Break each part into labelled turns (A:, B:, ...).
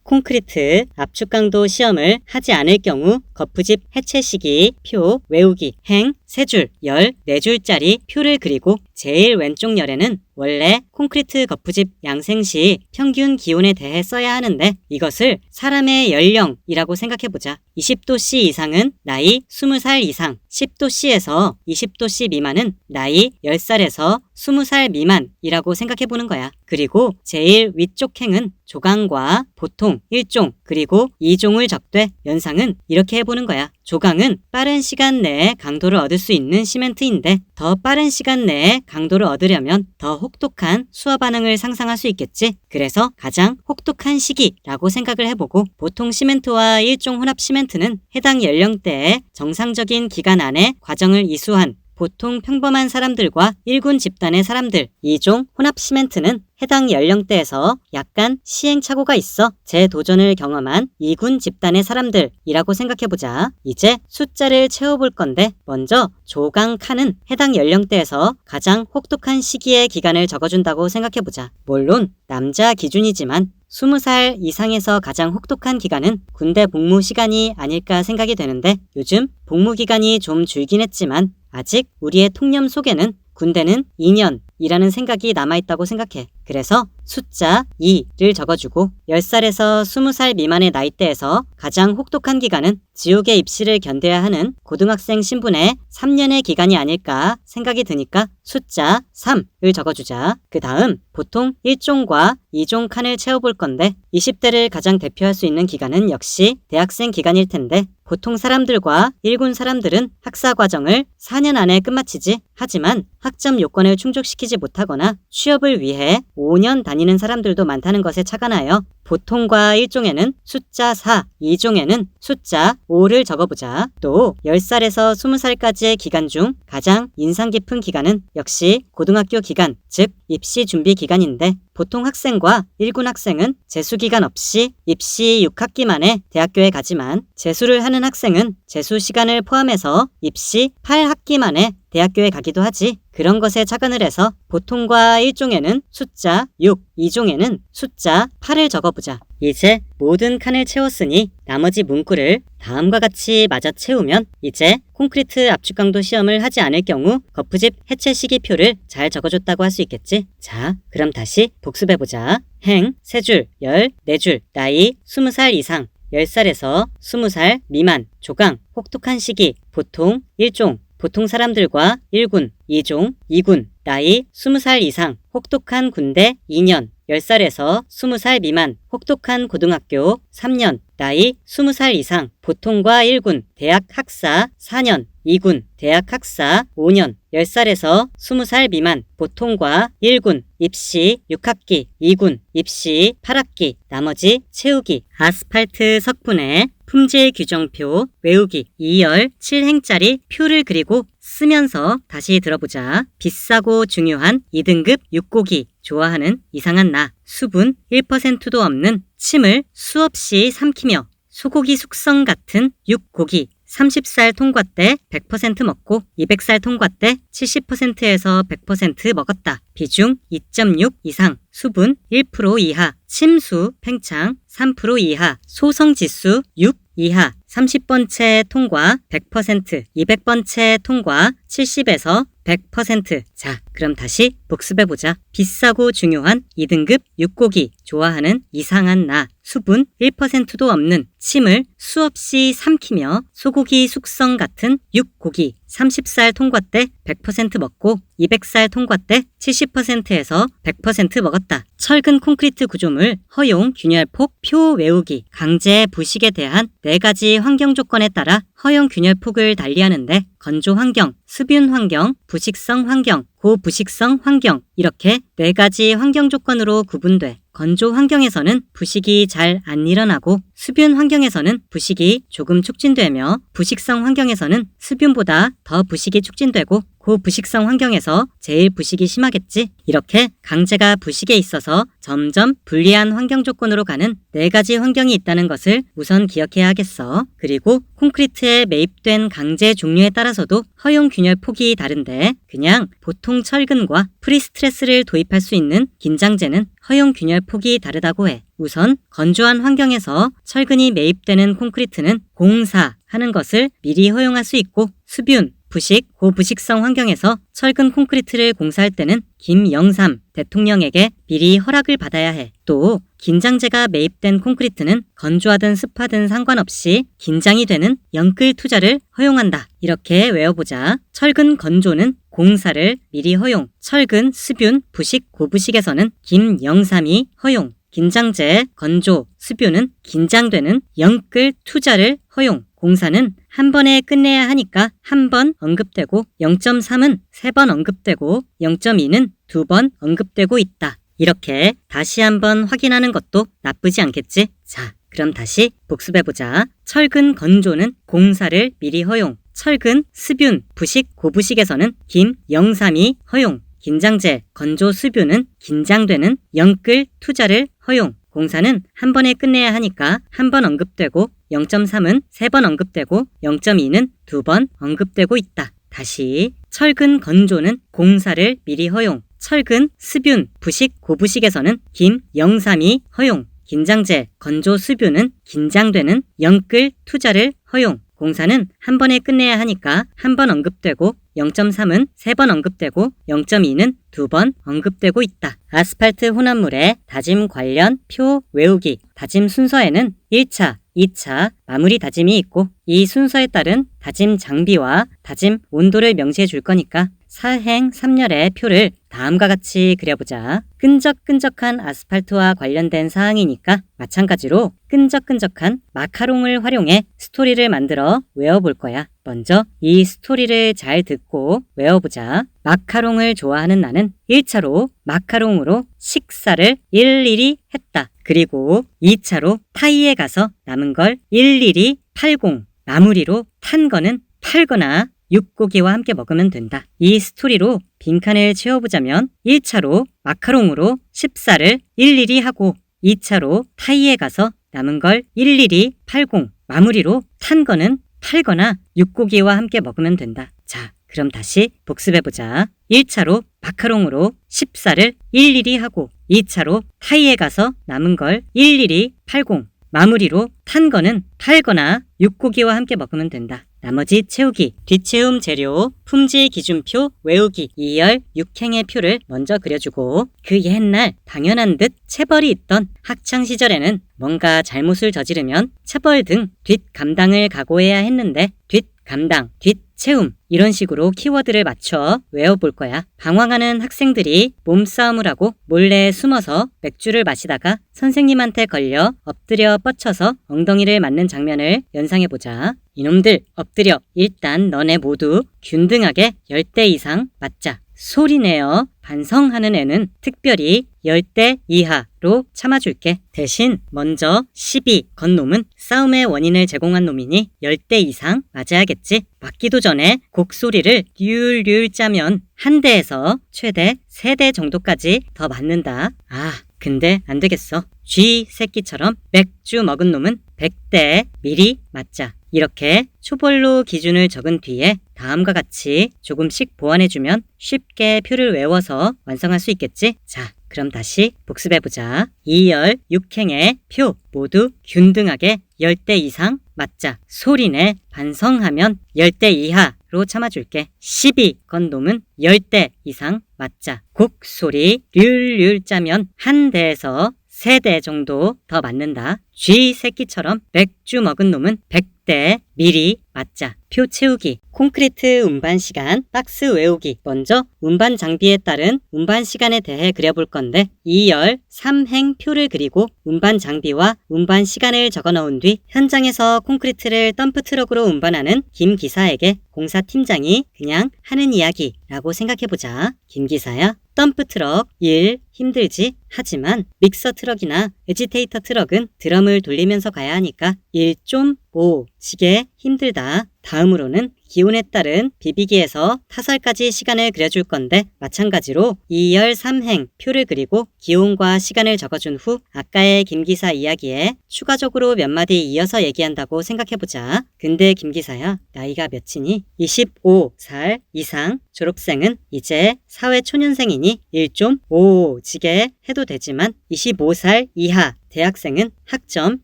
A: 콘크리트 압축 강도 시험을 하지 않을 경우 거푸집 해체 시기 표 외우기 행 3줄, 열 4줄짜리 표를 그리고 제일 왼쪽 열에는 원래 콘크리트 거푸집 양생 시 평균 기온에 대해 써야 하는데 이것을 사람의 연령이라고 생각해보자. 20도씨 이상은 나이 20살 이상, 10도씨에서 20도씨 미만은 나이 10살에서 20살 미만이라고 생각해보는 거야. 그리고 제일 위쪽 행은 조강과 보통 1종 그리고 2종을 적되 연상은 이렇게 해보는 거야. 조강은 빠른 시간 내에 강도를 얻을 수 있는 시멘트인데 더 빠른 시간 내에 강도를 얻으려면 더 혹독한 수화 반응을 상상할 수 있겠지. 그래서 가장 혹독한 시기라고 생각을 해보고 보통 시멘트와 1종 혼합 시멘트는 해당 연령대의 정상적인 기간 안에 과정을 이수한 보통 평범한 사람들과 1군 집단의 사람들, 2종 혼합 시멘트는 해당 연령대에서 약간 시행착오가 있어 재도전을 경험한 2군 집단의 사람들이라고 생각해보자. 이제 숫자를 채워볼 건데 먼저 조강 칸은 해당 연령대에서 가장 혹독한 시기의 기간을 적어준다고 생각해보자. 물론 남자 기준이지만 20살 이상에서 가장 혹독한 기간은 군대 복무 시간이 아닐까 생각이 되는데 요즘 복무 기간이 좀 줄긴 했지만 아직 우리의 통념 속에는 군대는 2년이라는 생각이 남아있다고 생각해. 그래서 숫자 2를 적어주고 10살에서 20살 미만의 나이대에서 가장 혹독한 기간은 지옥의 입시를 견뎌야 하는 고등학생 신분의 3년의 기간이 아닐까 생각이 드니까 숫자 3을 적어주자. 그 다음 보통 1종과 2종 칸을 채워볼 건데 20대를 가장 대표할 수 있는 기간은 역시 대학생 기간일 텐데 보통 사람들과 1군 사람들은 학사 과정을 4년 안에 끝마치지. 하지만 학점 요건을 충족시키지 못하거나 취업을 위해 5년 다니는 사람들도 많다는 것에 착안하여 보통과 1종에는 숫자 4, 2종에는 숫자 5를 적어보자. 또 10살에서 20살까지의 기간 중 가장 인상 깊은 기간은 역시 고등학교 기간, 즉 입시 준비 기간인데 보통 학생과 1군 학생은 재수기간 없이 입시 6학기 만에 대학교에 가지만 재수를 하는 학생은 재수 시간을 포함해서 입시 8학기 만에 대학교에 가기도 하지. 그런 것에 착안을 해서 보통과 1종에는 숫자 6, 2종에는 숫자 8을 적어보자. 이제 모든 칸을 채웠으니 나머지 문구를 다음과 같이 맞아 채우면 이제 콘크리트 압축 강도 시험을 하지 않을 경우 거푸집 해체 시기표를 잘 적어줬다고 할 수 있겠지. 자, 그럼 다시 복습해보자. 행 3줄, 열 4줄, 나이 20살 이상, 10살에서 20살 미만, 조강, 혹독한 시기, 보통 1종, 보통 사람들과 1군, 2종, 2군, 나이 20살 이상, 혹독한 군대 2년, 10살에서 20살 미만, 혹독한 고등학교 3년, 나이 20살 이상, 보통과 1군, 대학 학사 4년, 2군, 대학 학사 5년, 10살에서 20살 미만, 보통과 1군, 입시 6학기, 2군, 입시 8학기, 나머지 채우기. 아스팔트 석분의 품질 규정표 외우기 2열 7행짜리 표를 그리고 쓰면서 다시 들어보자. 비싸고 중요한 2등급 육고기 좋아하는 이상한 나. 수분 1%도 없는 침을 수없이 삼키며 소고기 숙성 같은 육고기. 30살 통과 때 100% 먹고 200살 통과 때 70%에서 100% 먹었다. 비중 2.6 이상, 수분 1% 이하, 침수, 팽창 3% 이하, 소성지수 6 이하, 30번째 통과 100%, 200번째 통과 70에서 100%. 자, 그럼 다시 복습해보자. 비싸고 중요한 2등급 육고기 좋아하는 이상한 나. 수분 1%도 없는 침을 수없이 삼키며 소고기 숙성 같은 육고기. 30살 통과 때 100% 먹고 200살 통과 때 70%에서 100% 먹었다. 철근 콘크리트 구조물 허용 균열폭 표 외우기. 강제 부식에 대한 4가지 환경 조건에 따라 허용 균열폭을 달리하는데 건조 환경, 습윤 환경, 부식성 환경, 고부식성 환경 이렇게 4가지 환경 조건으로 구분돼. 건조 환경에서는 부식이 잘 안 일어나고 습윤 환경에서는 부식이 조금 촉진되며 부식성 환경에서는 습윤보다 더 부식이 촉진되고 고부식성 환경에서 제일 부식이 심하겠지. 이렇게 강제가 부식에 있어서 점점 불리한 환경 조건으로 가는 4가지 환경이 있다는 것을 우선 기억해야 하겠어. 그리고 콘크리트에 매입된 강제 종류에 따라서도 허용 균열 폭이 다른데 그냥 보통 철근과 프리스트레스를 도입할 수 있는 긴장재는 허용 균열 폭이 다르다고 해. 우선 건조한 환경에서 철근이 매입되는 콘크리트는 공사하는 것을 미리 허용할 수 있고 수뷴, 부식, 고부식성 환경에서 철근 콘크리트를 공사할 때는 김영삼 대통령에게 미리 허락을 받아야 해. 또 긴장재가 매입된 콘크리트는 건조하든 습하든 상관없이 긴장이 되는 영끌 투자를 허용한다. 이렇게 외워보자. 철근 건조는 공사를 미리 허용, 철근, 수뷴, 부식, 고부식에서는 김영삼이 허용, 긴장재, 건조, 수뷴은 긴장되는 영끌 투자를 허용, 공사는 한 번에 끝내야 하니까 한 번 언급되고 0.3은 3번 언급되고 0.2는 2번 언급되고 있다. 이렇게 다시 한번 확인하는 것도 나쁘지 않겠지? 자, 그럼 다시 복습해보자. 철근 건조는 공사를 미리 허용, 철근, 수뷴, 부식, 고부식에서는 김영삼이 허용, 긴장재, 건조, 수뷴은 긴장되는 영끌 투자를 허용, 공사는 한 번에 끝내야 하니까 한 번 언급되고 0.3은 3번 언급되고 0.2는 2번 언급되고 있다. 다시 철근 건조는 공사를 미리 허용, 철근, 수뷴, 부식, 고부식에서는 김영삼이 허용, 긴장재, 건조, 수뷴은 긴장되는 영끌 투자를 허용, 공사는 한 번에 끝내야 하니까 한 번 언급되고 0.3은 3번 언급되고 0.2는 2번 언급되고 있다. 아스팔트 혼합물의 다짐 관련 표 외우기. 다짐 순서에는 1차, 2차 마무리 다짐이 있고 이 순서에 따른 다짐 장비와 다짐 온도를 명시해 줄 거니까 사행 3열의 표를 다음과 같이 그려보자. 끈적끈적한 아스팔트와 관련된 사항이니까 마찬가지로 끈적끈적한 마카롱을 활용해 스토리를 만들어 외워볼 거야. 먼저 이 스토리를 잘 듣고 외워보자. 마카롱을 좋아하는 나는 1차로 마카롱으로 식사를 일일이 했다. 그리고 2차로 타이에 가서 남은 걸 일일이 팔공, 마무리로 탄 거는 팔거나 육고기와 함께 먹으면 된다. 이 스토리로 빈칸을 채워보자면 1차로 마카롱으로 식사를 일일이 하고 2차로 타이에 가서 남은 걸 일일이 팔공, 마무리로 탄 거는 팔거나 육고기와 함께 먹으면 된다. 자, 그럼 다시 복습해보자. 1차로 마카롱으로 식사를 일일이 하고 2차로 타이에 가서 남은 걸 일일이 팔공, 마무리로 탄 거는 팔거나 육고기와 함께 먹으면 된다. 나머지 채우기, 뒷채움 재료, 품질 기준표 외우기 2열 6행의 표를 먼저 그려주고 그 옛날 당연한 듯 체벌이 있던 학창시절에는 뭔가 잘못을 저지르면 체벌 등 뒷감당을 각오해야 했는데 뒷감당, 뒷채움 이런 식으로 키워드를 맞춰 외워볼 거야. 방황하는 학생들이 몸싸움을 하고 몰래 숨어서 맥주를 마시다가 선생님한테 걸려 엎드려 뻗쳐서 엉덩이를 맞는 장면을 연상해보자. 이놈들 엎드려. 일단 너네 모두 균등하게 10대 이상 맞자. 소리내어 반성하는 애는 특별히 10대 이하로 참아줄게. 대신 먼저 시비 건 놈은 싸움의 원인을 제공한 놈이니 10대 이상 맞아야겠지. 맞기도 전에 곡소리를 률률 짜면 한 대에서 최대 3대 정도까지 더 맞는다. 아, 근데 안 되겠어. 쥐 새끼처럼 맥주 먹은 놈은 100대 미리 맞자. 이렇게 초벌로 기준을 적은 뒤에 다음과 같이 조금씩 보완해주면 쉽게 표를 외워서 완성할 수 있겠지? 자, 그럼 다시 복습해보자. 2열 6행의 표 모두 균등하게 10대 이상 맞자. 소리내 반성하면 10대 이하로 참아줄게. 시비 건 놈은 10대 이상 맞자. 곡소리 률률 짜면 한 대에서 3대 정도 더 맞는다. 쥐 새끼처럼 맥주 먹은 놈은 100대 미리 맞자. 표 채우기, 콘크리트 운반 시간, 박스 외우기. 먼저 운반 장비에 따른 운반 시간에 대해 그려볼 건데 2열 3행 표를 그리고 운반 장비와 운반 시간을 적어 넣은 뒤 현장에서 콘크리트를 덤프 트럭으로 운반하는 김 기사에게 공사팀장이 그냥 하는 이야기라고 생각해보자. 김 기사야, 덤프 트럭 일 힘들지? 하지만 믹서 트럭이나 에지테이터 트럭은 드럼을 돌리면서 가야 하니까 일 좀 오지게 힘들다. 다음으로는 기온에 따른 비비기에서 타설까지 시간을 그려줄 건데 마찬가지로 2열 3행 표를 그리고 기온과 시간을 적어준 후 아까의 김기사 이야기에 추가적으로 몇 마디 이어서 얘기한다고 생각해보자. 근데 김기사야, 나이가 몇이니? 25살 이상 졸업생은 이제 사회초년생이니 일 좀 오지 오지게 해도 되지만 25살 이하 대학생은 학점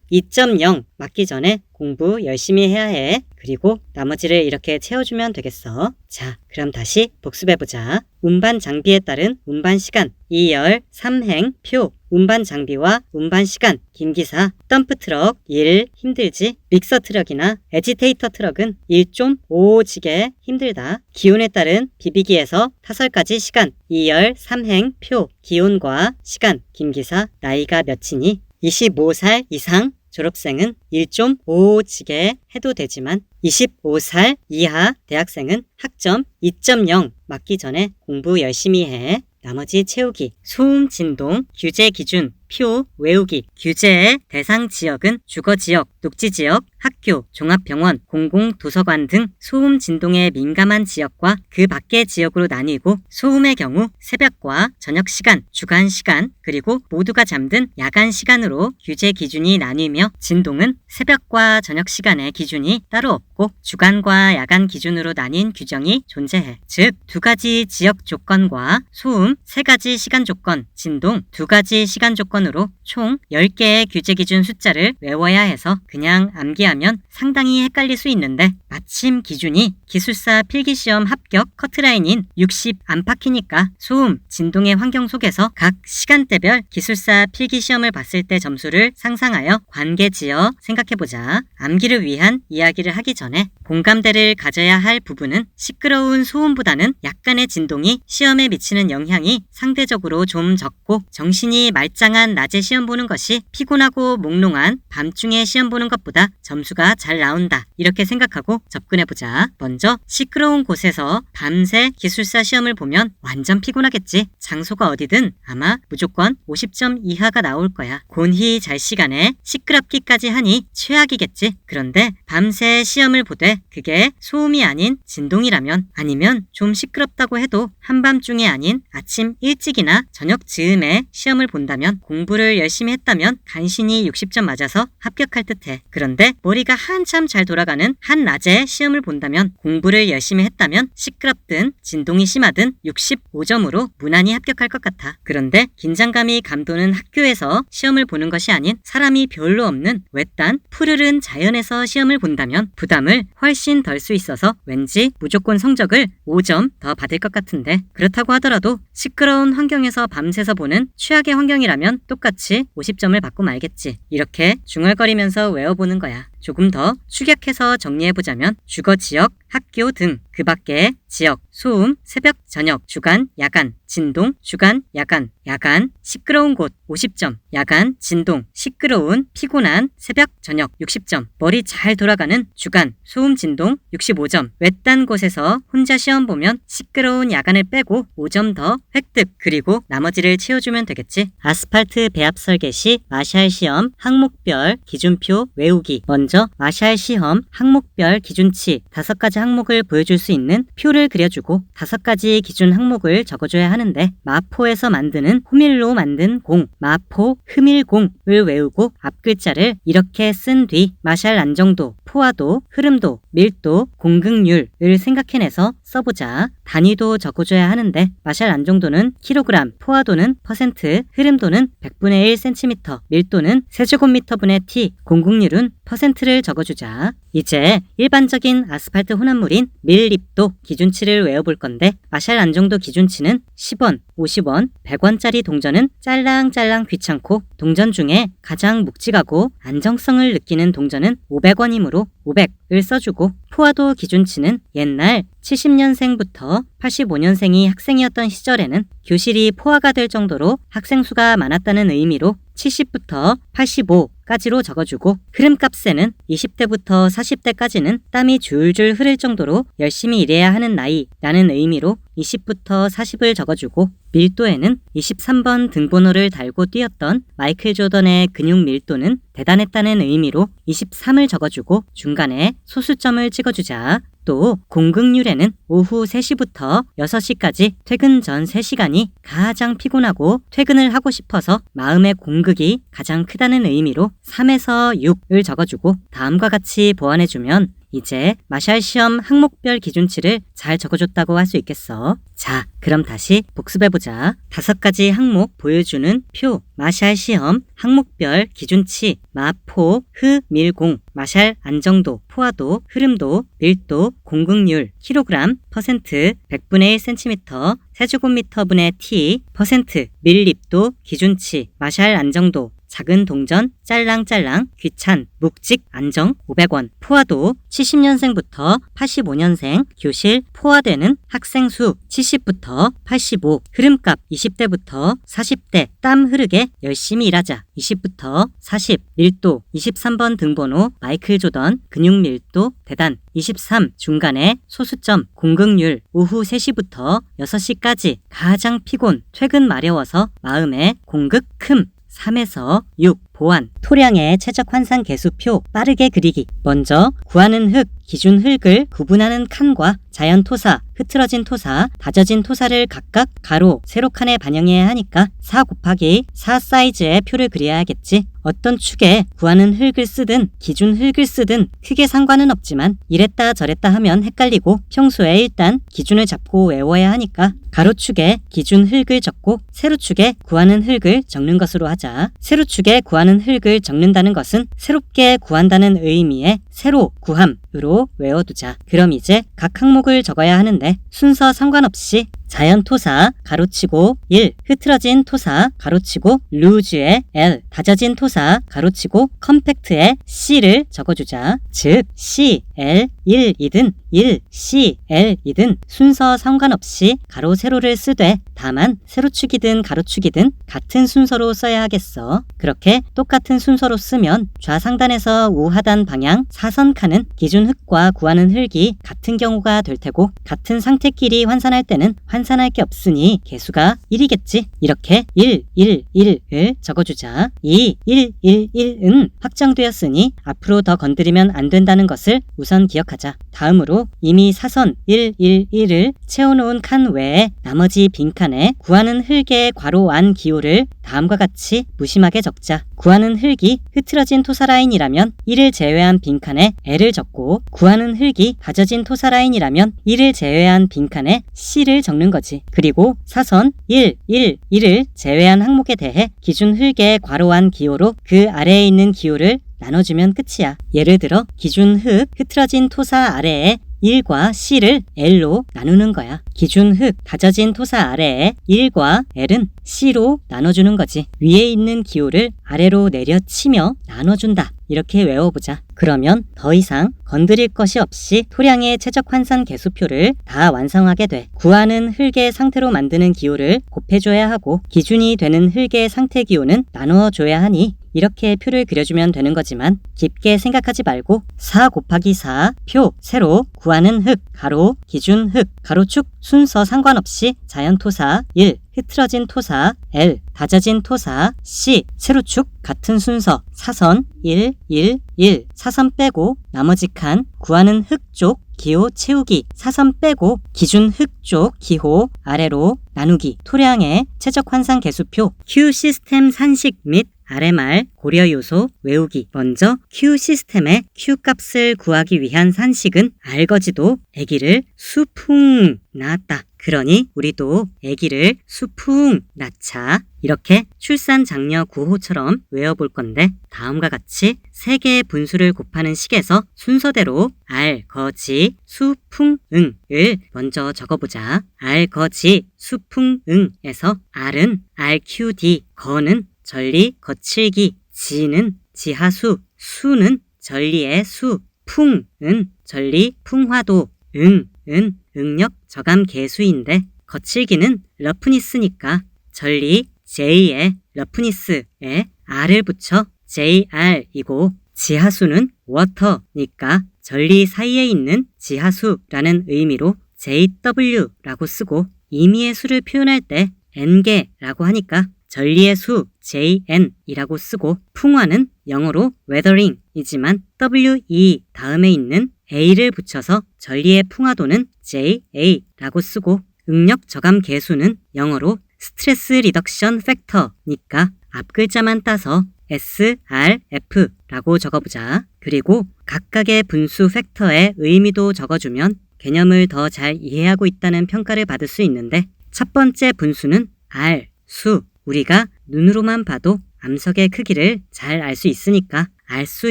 A: 2.0 맞기 전에 공부 열심히 해야 해. 그리고 나머지를 이렇게 채워주면 되겠어. 자, 그럼 다시 복습해보자. 운반 장비에 따른 운반 시간 2열 3행 표. 운반 장비와 운반 시간 김기사. 덤프트럭 1 힘들지. 믹서 트럭이나 에지테이터 트럭은 1 좀 오지게 힘들다. 기온에 따른 비비기에서 타설까지 시간 2열 3행 표. 기온과 시간 김기사. 나이가 몇이니? 25살 이상 졸업생은 1 좀 오지게 해도 되지만 25살 이하 대학생은 학점 2.0 맞기 전에 공부 열심히 해. 나머지 채우기. 소음 진동 규제 기준 표 외우기. 규제의 대상 지역은 주거지역, 녹지지역, 학교, 종합병원, 공공도서관 등 소음 진동에 민감한 지역과 그 밖의 지역으로 나뉘고 소음의 경우 새벽과 저녁 시간, 주간 시간, 그리고 모두가 잠든 야간 시간으로 규제 기준이 나뉘며 진동은 새벽과 저녁 시간의 기준이 따로 없고 주간과 야간 기준으로 나뉜 규정이 존재해. 즉, 2가지 지역 조건과 소음 3가지 시간 조건, 진동 2가지 시간 조건으로 총 10개의 규제 기준 숫자를 외워야 해서 그냥 암기하면 상당히 헷갈릴 수 있는데 마침 기준이 기술사 필기시험 합격 커트라인인 60 안팎이니까 소음, 진동의 환경 속에서 각 시간대별 기술사 필기시험을 봤을 때 점수를 상상하여 관계 지어 생각해보자. 암기를 위한 이야기를 하기 전에 공감대를 가져야 할 부분은 시끄러운 소음보다는 약간의 진동이 시험에 미치는 영향이 상대적으로 좀 적고 정신이 말짱한 낮에 시험 보는 것이 피곤하고 몽롱한 밤중에 시험 보는 것보다 점수가 잘 나온다. 이렇게 생각하고 접근해보자. 먼저 시끄러운 곳에서 밤새 기술사 시험을 보면 완전 피곤하겠지. 장소가 어디든 아마 무조건 50점 이하가 나올 거야. 곤히 잘 시간에 시끄럽기까지 하니 최악이겠지. 그런데 밤새 시험을 보되 그게 소음이 아닌 진동이라면 아니면 좀 시끄럽다고 해도 한밤중에 아닌 아침 일찍이나 저녁 즈음에 시험을 본다면 공부를 열심히 했다면 간신히 60점 맞아서 합격할 듯해. 그런데 머리가 한참 잘 돌아가는 한낮에 시험을 본다면 공부를 열심히 했다면 시끄럽든 진동이 심하든 65점으로 무난히 합격할 것 같아. 그런데 긴장감이 감도는 학교에서 시험을 보는 것이 아닌 사람이 별로 없는 외딴 푸르른 자연에서 시험을 본다면 부담을 훨씬 덜 수 있어서 왠지 무조건 성적을 5점 더 받을 것 같은데 그렇다고 하더라도 시끄러운 환경에서 밤새서 보는 최악의 환경이라면 똑같이 50점을 받고 말겠지. 이렇게 중얼거리면서 외워보는 거야. 조금 더 축약해서 정리해보자면 주거지역, 학교 등 그 밖의 지역, 소음, 새벽, 저녁, 주간, 야간, 진동, 주간, 야간, 야간, 시끄러운 곳 50점, 야간, 진동, 시끄러운, 피곤한, 새벽, 저녁 60점, 머리 잘 돌아가는 주간, 소음, 진동 65점, 외딴 곳에서 혼자 시험 보면 시끄러운 야간을 빼고 5점 더 획득, 그리고 나머지를 채워주면 되겠지. 아스팔트 배합 설계 시 마샬 시험 항목별 기준표 외우기. 먼저 마샬 시험 항목별 기준치 5가지 항목을 보여줄 수 있는 표를 그려주고 5가지 기준 항목을 적어줘야 하는데 마포에서 만드는 호밀로 만든 공, 마포 흐밀공을 외우고 앞글자를 이렇게 쓴 뒤 마샬 안정도, 포화도, 흐름도, 밀도, 공극률을 생각해내서 써보자. 단위도 적어줘야 하는데 마샬 안정도는 킬로그램, 포화도는 퍼센트, 흐름도는 100분의 1 cm, 밀도는 세제곱미터분의 t, 공극률은 퍼센트를 적어주자. 이제 일반적인 아스팔트 혼합물인 밀립도 기준치를 외워볼 건데 마샬 안정도 기준치는 10원, 50원, 100원짜리 동전은 짤랑짤랑 귀찮고 동전 중에 가장 묵직하고 안정성을 느끼는 동전은 500원이므로 500을 써주고 포화도 기준치는 옛날 70년생부터 85년생이 학생이었던 시절에는 교실이 포화가 될 정도로 학생 수가 많았다는 의미로 70부터 85까지로 적어주고 흐름값에는 20대부터 40대까지는 땀이 줄줄 흐를 정도로 열심히 일해야 하는 나이라는 의미로 20부터 40을 적어주고 밀도에는 23번 등번호를 달고 뛰었던 마이클 조던의 근육 밀도는 대단했다는 의미로 23을 적어주고 중간에 소수점을 찍어주자. 또 공극률에는 오후 3시부터 6시까지 퇴근 전 3시간이 가장 피곤하고 퇴근을 하고 싶어서 마음의 공극이 가장 크다는 의미로 3에서 6을 적어주고 다음과 같이 보완해주면 이제 마샬 시험 항목별 기준치를 잘 적어줬다고 할 수 있겠어. 자, 그럼 다시 복습해보자. 5가지 항목 보여주는 표, 마샬 시험 항목별 기준치, 마포, 밀공, 마샬 안정도, 포화도, 흐름도, 밀도, 공극률, 킬로그램, 퍼센트, 100분의 1cm, 세제곱미터분의 t, 퍼센트, 밀립도, 기준치, 마샬 안정도, 작은 동전, 짤랑짤랑, 귀찬, 묵직, 안정, 500원. 포화도 70년생부터 85년생, 교실 포화되는 학생 수 70부터 85, 흐름값 20대부터 40대, 땀 흐르게 열심히 일하자 20부터 40, 밀도 23번 등번호 마이클 조던, 근육 밀도 대단 23, 중간에 소수점, 공극률 오후 3시부터 6시까지 가장 피곤, 퇴근 마려워서 마음에 공극 큼 3에서 6, 보완, 토량의 최적 환산 계수표 빠르게 그리기. 먼저 구하는 흙, 기준 흙을 구분하는 칸과 자연 토사, 흐트러진 토사, 다져진 토사를 각각 가로, 세로 칸에 반영해야 하니까 4 곱하기 4 사이즈의 표를 그려야겠지. 어떤 축에 구하는 흙을 쓰든 기준 흙을 쓰든 크게 상관은 없지만 이랬다 저랬다 하면 헷갈리고 평소에 일단 기준을 잡고 외워야 하니까 가로축에 기준 흙을 적고 세로축에 구하는 흙을 적는 것으로 하자. 세로축에 구하는 흙을 적는다는 것은 새롭게 구한다는 의미의 새로 구함으로 외워두자. 그럼 이제 각 항목을 적어야 하는데 순서 상관없이 자연 토사 가로치고 1, 흐트러진 토사 가로치고 루즈의 L, 다져진 토사 가로치고 컴팩트의 C를 적어주자. 즉 C, L, 1이든 1, C, L이든 순서 상관없이 가로 세로를 쓰되 다만 세로축이든 가로축이든 같은 순서로 써야 하겠어. 그렇게 똑같은 순서로 쓰면 좌상단에서 우하단 방향 사선 칸은 기준 흙과 구하는 흙이 같은 경우가 될 테고 같은 상태끼리 환산할 때는 환산할 게 없으니 개수가 1이겠지. 이렇게 1, 1, 1을 적어주자. 이 1, 1, 1은 확정되었으니 앞으로 더 건드리면 안 된다는 것을 우선 기억하자. 다음으로 이미 사선 1, 1, 1을 채워놓은 칸 외에 나머지 빈칸에 구하는 흙의 괄호 안 기호를 다음과 같이 무심하게 적자. 구하는 흙이 흐트러진 토사라인이라면 1을 제외한 빈칸에 L을 적고 구하는 흙이 다져진 토사라인이라면 1을 제외한 빈칸에 C를 적는 거지. 그리고 사선 1, 1, 1을 제외한 항목에 대해 기준 흙의 괄호 안 기호로 그 아래에 있는 기호를 나눠주면 끝이야. 예를 들어 기준 흙 흐트러진 토사 아래에 1과 C를 L로 나누는 거야. 기준 흙 다져진 토사 아래에 1과 L은 C로 나눠주는 거지. 위에 있는 기호를 아래로 내려치며 나눠준다. 이렇게 외워보자. 그러면 더 이상 건드릴 것이 없이 토량의 최적 환산 계수표를 다 완성하게 돼. 구하는 흙의 상태로 만드는 기호를 곱해줘야 하고 기준이 되는 흙의 상태 기호는 나누어줘야 하니 이렇게 표를 그려주면 되는 거지만 깊게 생각하지 말고 4 곱하기 4 표 세로 구하는 흙 가로 기준 흙 가로축 순서 상관없이 자연 토사 1 흐트러진 토사 L 다져진 토사 C 세로축 같은 순서 사선 1 1 1 사선 빼고 나머지 칸 구하는 흙 쪽 기호 채우기 사선 빼고 기준 흙 쪽 기호 아래로 나누기 토량의 최적 환산 계수표 Q 시스템 산식 및 아래말 고려 요소 외우기. 먼저 Q 시스템의 Q 값을 구하기 위한 산식은 알거지도 아기를 수풍 낳았다. 그러니 우리도 아기를 수풍 낳자. 이렇게 출산 장려 구호처럼 외워볼 건데 다음과 같이 3개의 분수를 곱하는 식에서 순서대로 알, 거, 지, 수, 풍, 응을 먼저 적어보자. 알, 거, 지, 수, 풍, 응에서 알은 RQD, 거는 전리, 거칠기, 지는 지하수, 수는 전리의 수, 풍은 전리, 풍화도, 응은 응력 저감 계수인데 거칠기는 러프니스니까 전리 J에 러프니스에 R을 붙여 JR이고 지하수는 워터니까 전리 사이에 있는 지하수라는 의미로 JW라고 쓰고 임의의 수를 표현할 때 N개라고 하니까 전리의 수 JN이라고 쓰고 풍화는 영어로 weathering이지만 WE 다음에 있는 A를 붙여서 전리의 풍화도는 JA라고 쓰고 응력 저감 계수는 영어로 스트레스 리덕션 팩터니까 앞글자만 따서 SRF라고 적어보자. 그리고 각각의 분수 팩터의 의미도 적어주면 개념을 더 잘 이해하고 있다는 평가를 받을 수 있는데, 첫 번째 분수는 R, 수. 우리가 눈으로만 봐도 암석의 크기를 잘 알 수 있으니까 알 수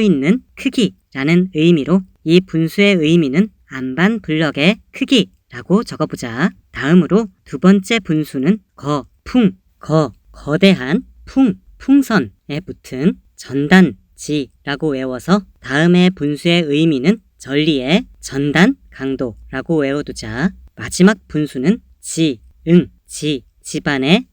A: 있는 크기라는 의미로 이 분수의 의미는 안반 블럭의 크기라고 적어보자. 다음으로 두 번째 분수는 거, 풍, 거대한 풍, 풍선에 붙은 전단지라고 외워서 다음의 분수의 의미는 전리의 전단 강도라고 외워두자. 마지막 분수는 집안의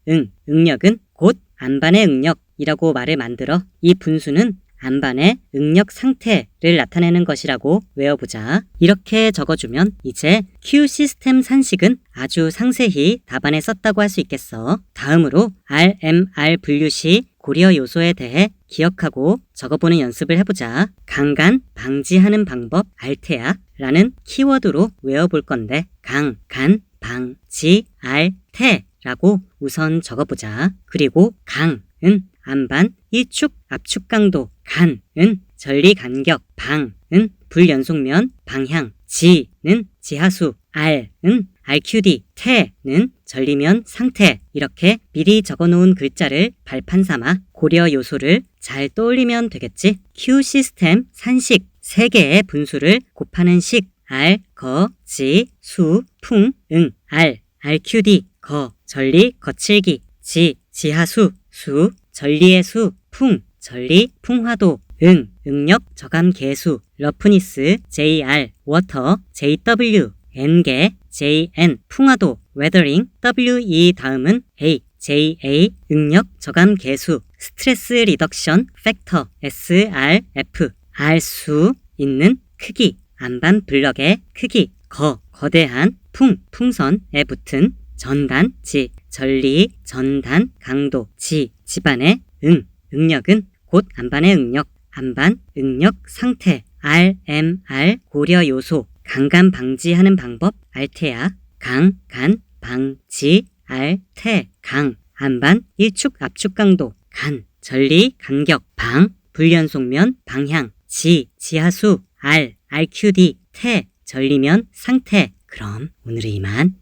A: 응력은 곧 안반의 응력이라고 말을 만들어 이 분수는 안반의 응력 상태를 나타내는 것이라고 외워보자. 이렇게 적어주면 이제 Q 시스템 산식은 아주 상세히 답안에 썼다고 할 수 있겠어. 다음으로 RMR 분류시 고려 요소에 대해 기억하고 적어보는 연습을 해보자. 강간 방지하는 방법 알테아라는 키워드로 외워볼 건데, 강, 간, 방, 지, 알, 테라고 우선 적어보자. 그리고 강은 안반, 일축, 압축 강도, 간은 전리 간격, 방은 불연속면, 방향, 지는 지하수, R은 RQD, 태는 전리면 상태. 이렇게 미리 적어놓은 글자를 발판 삼아 고려 요소를 잘 떠올리면 되겠지. Q 시스템 산식 3개의 분수를 곱하는 식 R, 거, 지, 수, 풍, RQD, 거, 전리, 거칠기, 지하수, 수, 전리의 수, 풍, 전리, 풍화도, 응력, 저감 계수, 러프니스, JR, 워터, JW, N개, JN, 풍화도, 웨더링, WE 다음은 JA, 응력, 저감 계수, 스트레스 리덕션, 팩터, SRF, 알 수 있는 크기, 안반 블럭의 크기, 거대한 풍선에 붙은 전단지, 전리, 전단, 강도, 집안의 응력은 곧 안반의 응력, 안반, 응력, 상태, RMR, 고려 요소, 강간 방지하는 방법, 알테아, 강, 간, 방, 지, 알, 테, 강, 안반, 일축, 압축 강도, 간, 전리, 간격, 방, 불연속면, 방향, 지하수, RQD, 태, 전리면, 상태. 그럼 오늘은 이만.